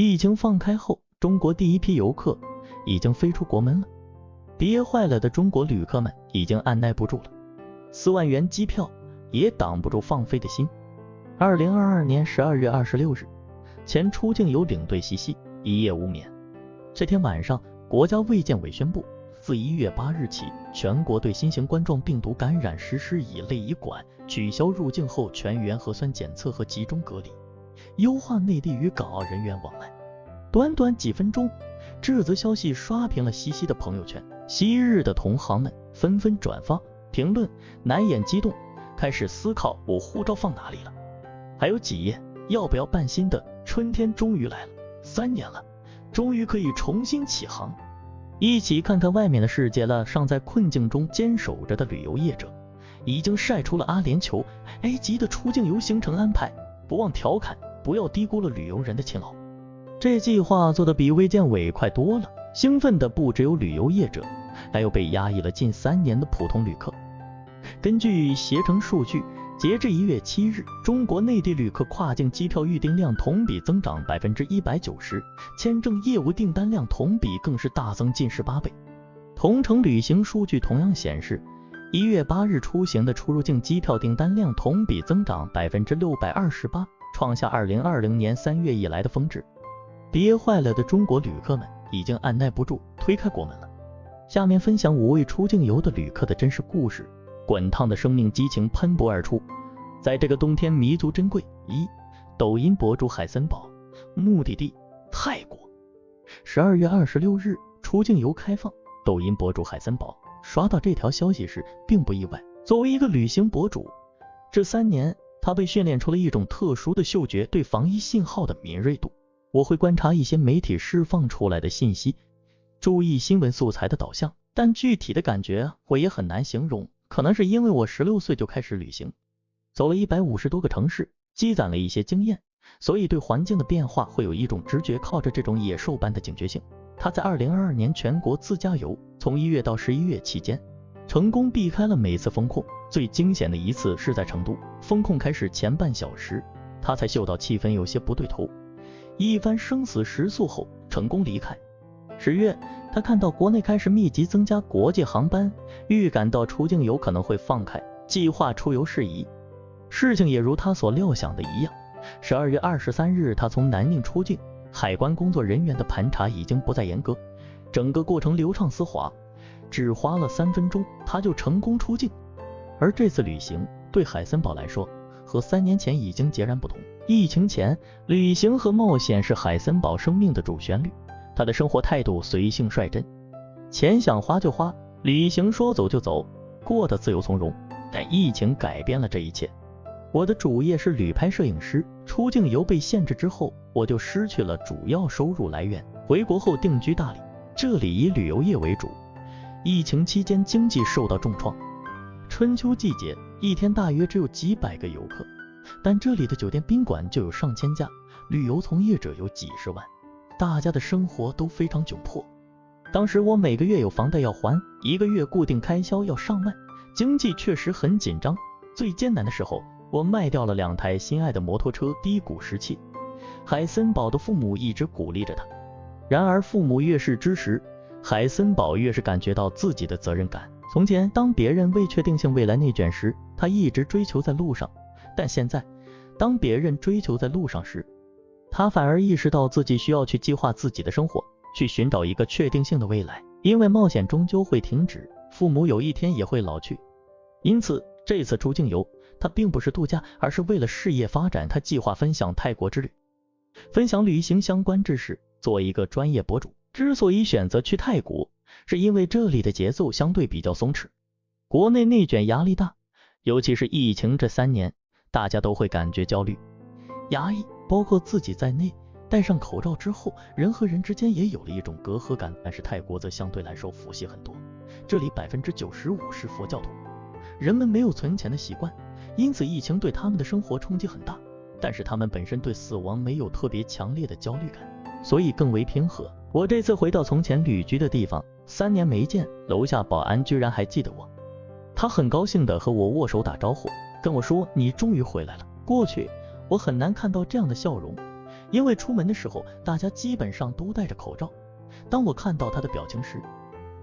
疫情放开后，中国第一批游客已经飞出国门了，憋坏了的中国旅客们已经按耐不住了，4万元机票也挡不住放飞的心。2022年12月26日，前出境游领队西一夜无眠。这天晚上，国家卫健委宣布，自1月8日起，全国对新型冠状病毒感染实施乙类乙管，取消入境后全员核酸检测和集中隔离，优化内地与港澳人员往来。短短几分钟，这则消息刷屏了西的朋友圈，昔日的同行们纷纷转发评论，难掩激动，开始思考我护照放哪里了。还有几页要不要办新的，春天终于来了，3年了，终于可以重新起航，一起看看外面的世界了。尚在困境中坚守着的旅游业者已经晒出了阿联酋、埃及的出境游行程安排，不忘调侃不要低估了旅游人的勤劳。这计划做得比卫健委快多了，兴奋的不只有旅游业者，还有被压抑了近3年的普通旅客。根据携程数据，截至1月7日，中国内地旅客跨境机票预订量同比增长 190%， 签证业务订单量同比更是大增近18倍。同程旅行数据同样显示，1月8日出行的出入境机票订单量同比增长 628%， 创下2020年3月以来的峰值。憋坏了的中国旅客们已经按耐不住推开国门了。下面分享5位出境游的旅客的真实故事，滚烫的生命激情喷薄而出。在这个冬天弥足珍贵。抖音博主海森堡，目的地泰国。12月26日出境游开放，抖音博主海森堡刷到这条消息时并不意外。作为一个旅行博主，这3年他被训练出了一种特殊的嗅觉，对防疫信号的敏锐度。我会观察一些媒体释放出来的信息，注意新闻素材的导向，但具体的感觉我也很难形容。可能是因为我16岁就开始旅行，走了150多个城市，积攒了一些经验，所以对环境的变化会有一种直觉。靠着这种野兽般的警觉性，他在2022年全国自驾游，从1月到11月期间，成功避开了每次封控。最惊险的一次是在成都，封控开始前半小时，他才嗅到气氛有些不对头，一番生死时速后成功离开。10月，他看到国内开始密集增加国际航班，预感到出境游可能会放开，计划出游事宜。事情也如他所料想的一样，12月23日他从南宁出境，海关工作人员的盘查已经不再严格，整个过程流畅丝滑，只花了3分钟他就成功出境。而这次旅行对海森堡来说和3年前已经截然不同。疫情前，旅行和冒险是海森堡生命的主旋律，他的生活态度随性率真，钱想花就花，旅行说走就走，过得自由从容。但疫情改变了这一切。我的主业是旅拍摄影师，出境游被限制之后，我就失去了主要收入来源。回国后定居大理，这里以旅游业为主。疫情期间经济受到重创，春秋季节一天大约只有几百个游客，但这里的酒店宾馆就有上千家，旅游从业者有几十万，大家的生活都非常窘迫。当时我每个月有房贷要还，1个月固定开销要上万，经济确实很紧张。最艰难的时候，我卖掉了2台心爱的摩托车，低谷时期，海森堡的父母一直鼓励着他。然而父母越是支持，海森堡越是感觉到自己的责任感。从前当别人未确定性未来内卷时，他一直追求在路上，但现在当别人追求在路上时，他反而意识到自己需要去计划自己的生活，去寻找一个确定性的未来。因为冒险终究会停止，父母有一天也会老去，因此这次出境游他并不是度假，而是为了事业发展。他计划分享泰国之旅，分享旅行相关知识。作为一个专业博主，之所以选择去泰国，是因为这里的节奏相对比较松弛，国内内卷压力大，尤其是疫情这3年，大家都会感觉焦虑压抑，包括自己在内。戴上口罩之后，人和人之间也有了一种隔阂感。但是泰国则相对来说佛系很多，这里 95% 是佛教徒，人们没有存钱的习惯，因此疫情对他们的生活冲击很大，但是他们本身对死亡没有特别强烈的焦虑感，所以更为平和。我这次回到从前旅居的地方，3年没见，楼下保安居然还记得我，他很高兴地和我握手打招呼，跟我说你终于回来了。过去我很难看到这样的笑容，因为出门的时候大家基本上都戴着口罩。当我看到他的表情时，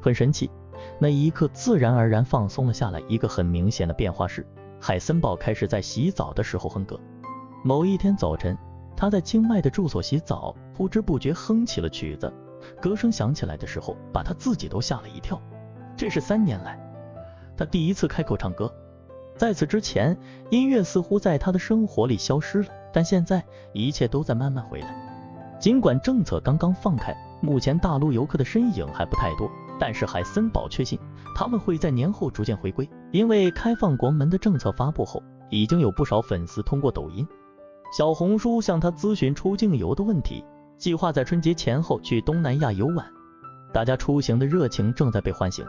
很神奇，那一刻自然而然放松了下来。一个很明显的变化是，海森堡开始在洗澡的时候哼歌。某一天早晨，他在清迈的住所洗澡，不知不觉哼起了曲子。歌声响起来的时候，把他自己都吓了一跳。这是3年来他第一次开口唱歌。在此之前，音乐似乎在他的生活里消失了，但现在一切都在慢慢回来。尽管政策刚刚放开，目前大陆游客的身影还不太多，但是海森堡确信他们会在年后逐渐回归。因为开放国门的政策发布后，已经有不少粉丝通过抖音、小红书向他咨询出境游的问题，计划在春节前后去东南亚游玩。大家出行的热情正在被唤醒。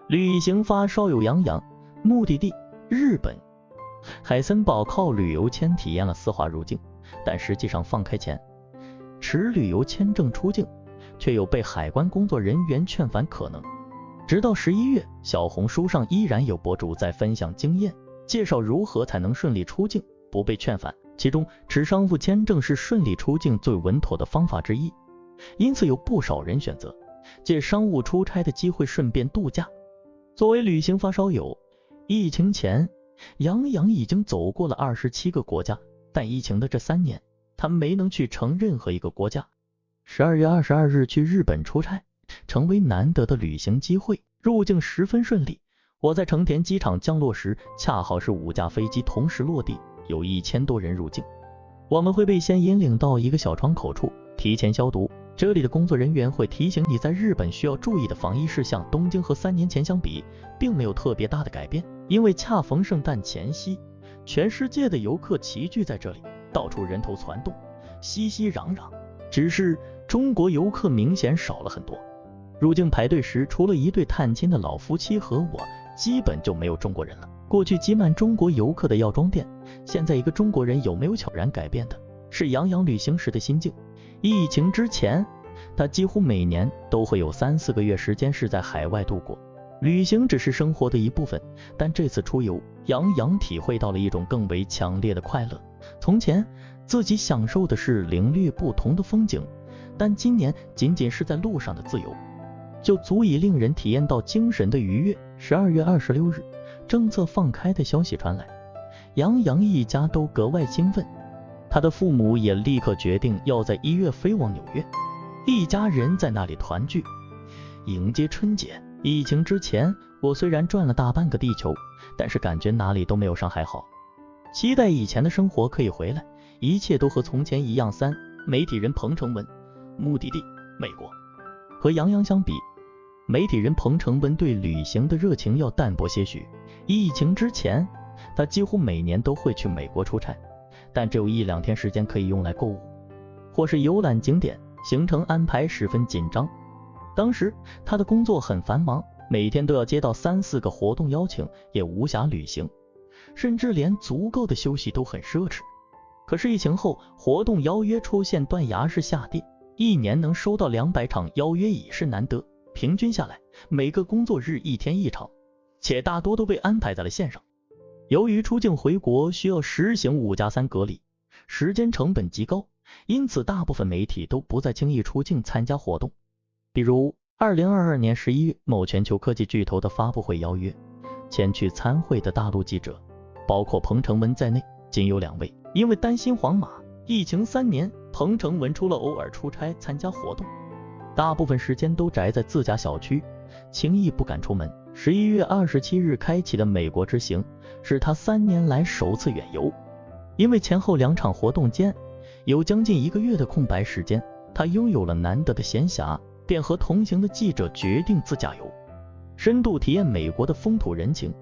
旅行发烧友杨洋，目的地日本。海森堡靠旅游签体验了丝滑入境，但实际上放开前持旅游签证出境，却有被海关工作人员劝返可能。直到11月，小红书上依然有博主在分享经验，介绍如何才能顺利出境不被劝返，其中持商务签证是顺利出境最稳妥的方法之一，因此有不少人选择借商务出差的机会顺便度假。作为旅行发烧友，疫情前杨洋已经走过了27个国家，但疫情的这3年他没能去成任何一个国家。12月22日去日本出差，成为难得的旅行机会，入境十分顺利。我在成田机场降落时，恰好是5架飞机同时落地，有1000多人入境。我们会被先引领到一个小窗口处，提前消毒，这里的工作人员会提醒你在日本需要注意的防疫事项。东京和3年前相比，并没有特别大的改变，因为恰逢圣诞前夕，全世界的游客齐聚在这里，到处人头攒动，熙熙攘攘。只是中国游客明显少了很多。入境排队时，除了一对探亲的老夫妻和我，基本就没有中国人了。过去挤满中国游客的药妆店，现在一个中国人有没有悄然改变的，是杨洋旅行时的心境。疫情之前，他几乎每年都会有3-4个月时间是在海外度过，旅行只是生活的一部分。但这次出游，杨洋体会到了一种更为强烈的快乐。从前自己享受的是领略不同的风景，但今年仅仅是在路上的自由，就足以令人体验到精神的愉悦。12月26日，政策放开的消息传来，杨洋一家都格外兴奋，他的父母也立刻决定要在1月飞往纽约，一家人在那里团聚，迎接春节。疫情之前，我虽然转了大半个地球，但是感觉哪里都没有上海好，期待以前的生活可以回来，一切都和从前一样。媒体人彭成文，目的地美国。和杨洋相比，媒体人彭成文对旅行的热情要淡薄些许。疫情之前，他几乎每年都会去美国出差，但只有1-2天时间可以用来购物或是游览景点，行程安排十分紧张。当时他的工作很繁忙，每天都要接到3-4个活动邀请，也无暇旅行，甚至连足够的休息都很奢侈。可是疫情后，活动邀约出现断崖式下跌，一年能收到200场邀约已是难得，平均下来每个工作日1天1场，且大多都被安排在了线上。由于出境回国需要实行5+3隔离，时间成本极高，因此大部分媒体都不再轻易出境参加活动。比如2022年11月，某全球科技巨头的发布会邀约前去参会的大陆记者，包括彭成文在内，仅有2位。因为担心黄码，疫情3年，彭成文除了偶尔出差参加活动，大部分时间都宅在自家小区，轻易不敢出门。11月27日开启的美国之行，是他3年来首次远游。因为前后2场活动间有将近1个月的空白时间，他拥有了难得的闲暇，便和同行的记者决定自驾游，深度体验美国的风土人情，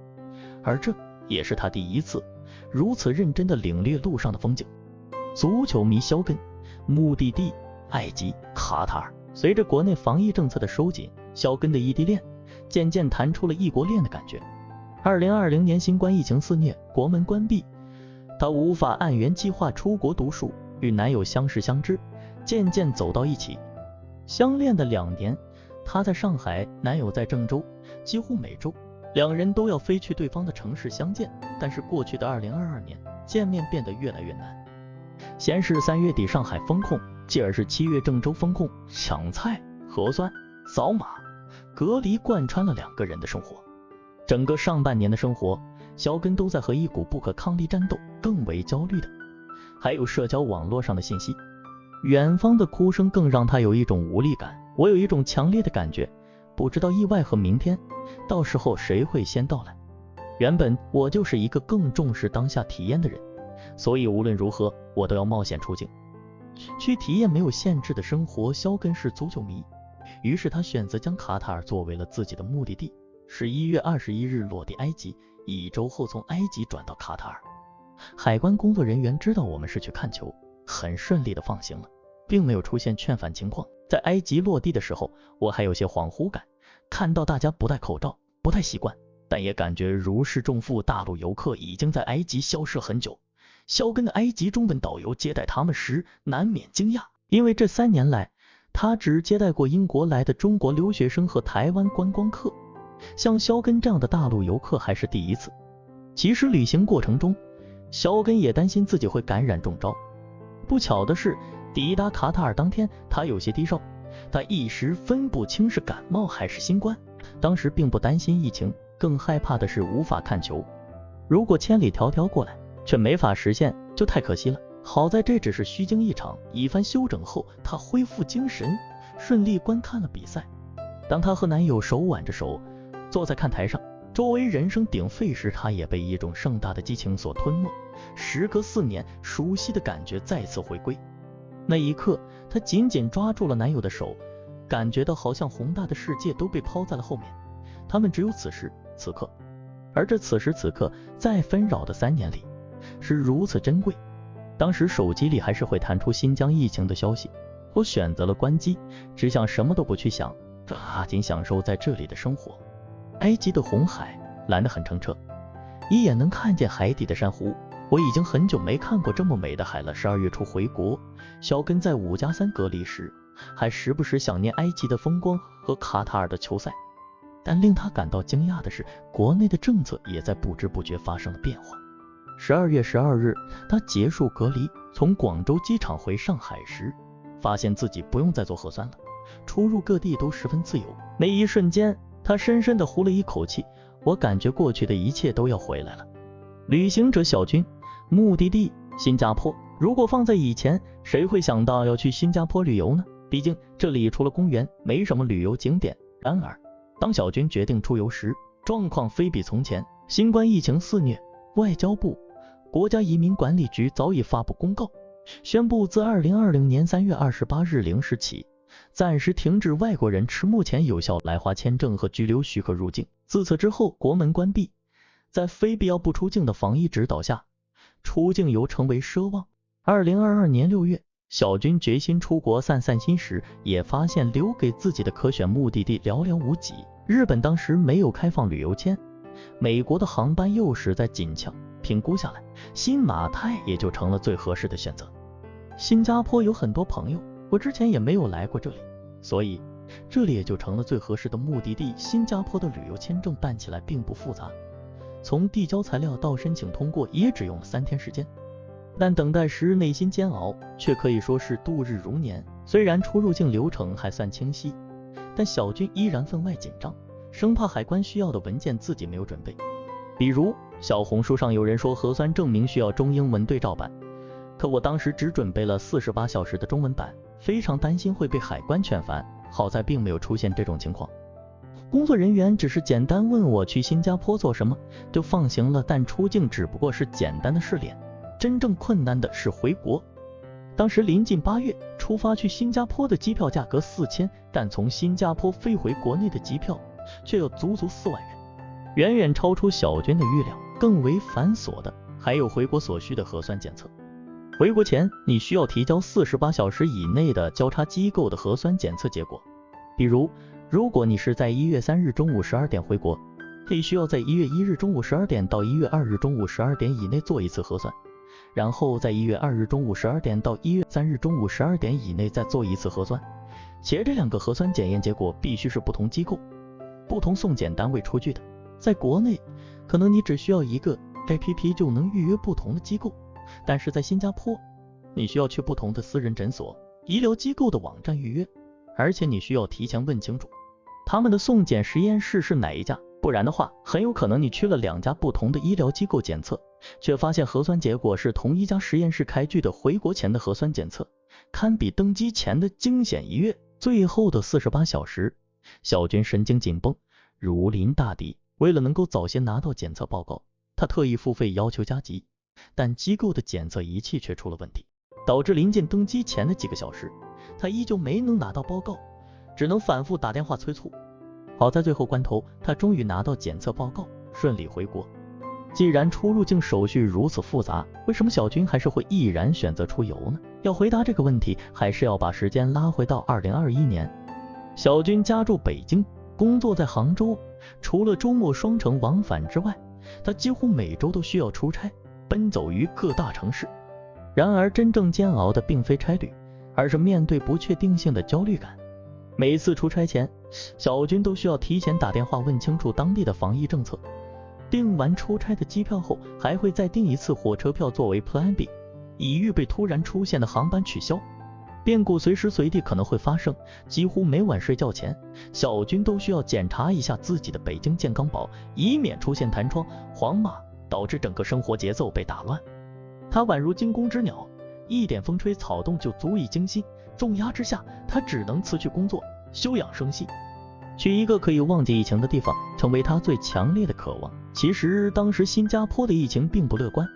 而这也是他第一次如此认真地领略路上的风景。足球迷肖根，目的地埃及、卡塔尔。随着国内防疫政策的收紧，肖根的异地恋渐渐谈出了异国恋的感觉。2020年新冠疫情肆虐，国门关闭，他无法按原计划出国读书，与男友相识相知，渐渐走到一起。相恋的2年，他在上海，男友在郑州，几乎每周2人都要飞去对方的城市相见。但是过去的2022年，见面变得越来越难。先是3月底上海封控，继而是7月郑州封控，抢菜、核酸、扫码、隔离贯穿了2个人的生活。整个上半年的生活，小根都在和一股不可抗力战斗。更为焦虑的还有社交网络上的信息，远方的哭声更让他有一种无力感。我有一种强烈的感觉，不知道意外和明天，到时候谁会先到来。原本我就是一个更重视当下体验的人，所以无论如何我都要冒险出境，去体验没有限制的生活。肖根是足球迷，于是他选择将卡塔尔作为了自己的目的地。11月21日落地埃及，1周后从埃及转到卡塔尔。海关工作人员知道我们是去看球，很顺利的放行了，并没有出现劝返情况。在埃及落地的时候，我还有些恍惚感，看到大家不戴口罩，不太习惯，但也感觉如释重负。大陆游客已经在埃及消失很久，肖根的埃及中文导游接待他们时难免惊讶，因为这3年来他只接待过英国来的中国留学生和台湾观光客，像肖根这样的大陆游客还是第一次。其实旅行过程中，肖根也担心自己会感染中招。不巧的是，抵达卡塔尔当天，他有些低烧，他一时分不清是感冒还是新冠。当时并不担心疫情，更害怕的是无法看球。如果千里迢迢过来却没法实现，就太可惜了。好在这只是虚惊一场，一番休整后，他恢复精神，顺利观看了比赛。当他和男友手挽着手坐在看台上，周围人声鼎沸时，他也被一种盛大的激情所吞没。时隔4年，熟悉的感觉再次回归。那一刻，他紧紧抓住了男友的手，感觉到好像宏大的世界都被抛在了后面，他们只有此时此刻。而这此时此刻，在纷扰的3年里，是如此珍贵。当时手机里还是会弹出新疆疫情的消息，我选择了关机，只想什么都不去想，抓紧享受在这里的生活。埃及的红海蓝得很澄澈，一眼能看见海底的珊瑚。我已经很久没看过这么美的海了。12月初回国，肖根在5+3隔离时，还时不时想念埃及的风光和卡塔尔的球赛。但令他感到惊讶的是，国内的政策也在不知不觉发生了变化。12月12日，他结束隔离，从广州机场回上海时，发现自己不用再做核酸了，出入各地都十分自由。那一瞬间，他深深地呼了一口气，我感觉过去的一切都要回来了。旅行者小军，目的地新加坡。如果放在以前，谁会想到要去新加坡旅游呢？毕竟这里除了公园，没什么旅游景点。然而，当小军决定出游时，状况非比从前。新冠疫情肆虐，外交部、国家移民管理局早已发布公告，宣布自2020年3月28日0时起，暂时停止外国人持目前有效来华签证和居留许可入境。自此之后，国门关闭，在非必要不出境的防疫指导下，出境游成为奢望。2022年6月，小军决心出国散散心时，也发现留给自己的可选目的地寥寥无几。日本当时没有开放旅游签，美国的航班又实在紧俏，评估下来，新马泰也就成了最合适的选择。新加坡有很多朋友，我之前也没有来过这里，所以这里也就成了最合适的目的地。新加坡的旅游签证办起来并不复杂，从递交材料到申请通过也只用了3天时间，但等待时内心煎熬，却可以说是度日如年。虽然出入境流程还算清晰，但小军依然分外紧张，生怕海关需要的文件自己没有准备。比如小红书上有人说核酸证明需要中英文对照版，可我当时只准备了48小时的中文版，非常担心会被海关劝返。好在并没有出现这种情况，工作人员只是简单问我去新加坡做什么，就放行了。但出境只不过是简单的试炼，真正困难的是回国。当时临近8月，出发去新加坡的机票价格4000，但从新加坡飞回国内的机票却要足4万元，远远超出小军的预料。更为繁琐的还有回国所需的核酸检测。回国前，你需要提交48小时以内的交叉机构的核酸检测结果。比如，如果你是在1月3日中午12点回国，你需要在1月1日中午12点到1月2日中午12点以内做一次核酸，然后在1月2日中午12点到1月3日中午12点以内再做一次核酸，且这2个核酸检验结果必须是不同机构、不同送检单位出具的。在国内，可能你只需要一个 APP 就能预约不同的机构，但是在新加坡，你需要去不同的私人诊所、医疗机构的网站预约，而且你需要提前问清楚他们的送检实验室是哪一家，不然的话，很有可能你去了2家不同的医疗机构检测，却发现核酸结果是同一家实验室开具的。回国前的核酸检测，堪比登机前的惊险一跃。最后的48小时，小军神经紧绷，如临大敌。为了能够早些拿到检测报告，他特意付费要求加急，但机构的检测仪器却出了问题，导致临近登机前的几个小时，他依旧没能拿到报告，只能反复打电话催促。好在最后关头，他终于拿到检测报告，顺利回国。既然出入境手续如此复杂，为什么小军还是会毅然选择出游呢？要回答这个问题，还是要把时间拉回到2021年。小军家住北京，工作在杭州，除了周末双城往返之外，他几乎每周都需要出差，奔走于各大城市。然而真正煎熬的并非差旅，而是面对不确定性的焦虑感。每次出差前，小军都需要提前打电话问清楚当地的防疫政策，订完出差的机票后，还会再订一次火车票作为 Plan B， 以预备突然出现的航班取消。变故随时随地可能会发生，几乎每晚睡觉前，小军都需要检查一下自己的北京健康宝，以免出现弹窗、黄码，导致整个生活节奏被打乱。他宛如惊弓之鸟，一点风吹草动就足以惊心，重压之下，他只能辞去工作，休养生息，去一个可以忘记疫情的地方，成为他最强烈的渴望。其实当时新加坡的疫情并不乐观，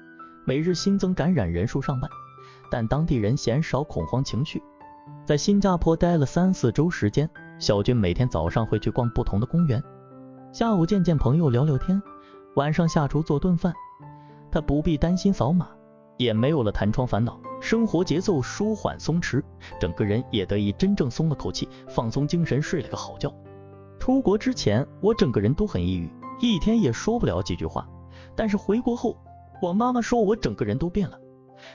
每日新增感染人数上万，但当地人鲜少恐慌情绪。在新加坡待了3-4周时间，小军每天早上会去逛不同的公园，下午见朋友聊聊天，晚上下厨做顿饭。他不必担心扫码，也没有了弹窗烦恼，生活节奏舒缓松弛，整个人也得以真正松了口气，放松精神，睡了个好觉。出国之前，我整个人都很抑郁，一天也说不了几句话，但是回国后，我妈妈说我整个人都变了，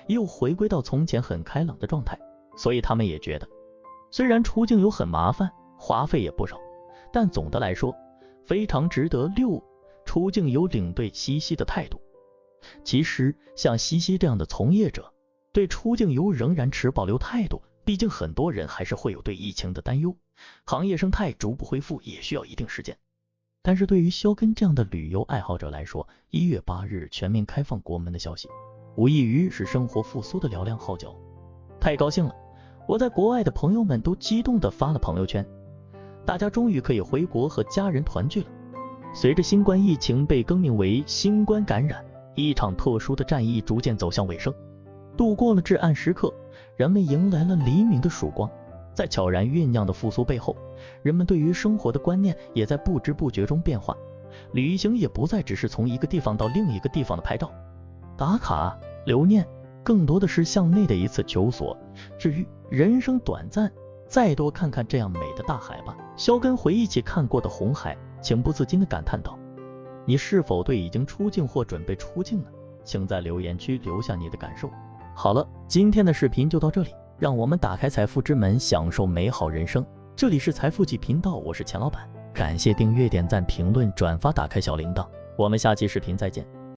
又回归到从前很开朗的状态。所以他们也觉得，虽然出境游很麻烦，花费也不少，但总的来说非常值得。6. 出境游领队西西的态度。其实像西西这样的从业者，对出境游仍然持保留态度，毕竟很多人还是会有对疫情的担忧，行业生态逐步恢复也需要一定时间。但是对于肖根这样的旅游爱好者来说，1月8日全面开放国门的消息，无异于是生活复苏的嘹亮号角。太高兴了，我在国外的朋友们都激动地发了朋友圈，大家终于可以回国和家人团聚了。随着新冠疫情被更名为新冠感染，一场特殊的战役逐渐走向尾声。度过了至暗时刻，人们迎来了黎明的曙光。在悄然酝酿的复苏背后，人们对于生活的观念也在不知不觉中变化。旅行也不再只是从一个地方到另一个地方的拍照、打卡、留念，更多的是向内的一次求索。至于人生短暂，再多看看这样美的大海吧。肖根回忆起看过的红海，情不自禁地感叹道：你是否对已经出境或准备出境呢？请在留言区留下你的感受。好了，今天的视频就到这里，让我们打开财富之门，享受美好人生。这里是财富记频道，我是钱老板，感谢订阅、点赞、评论、转发，打开小铃铛，我们下期视频再见。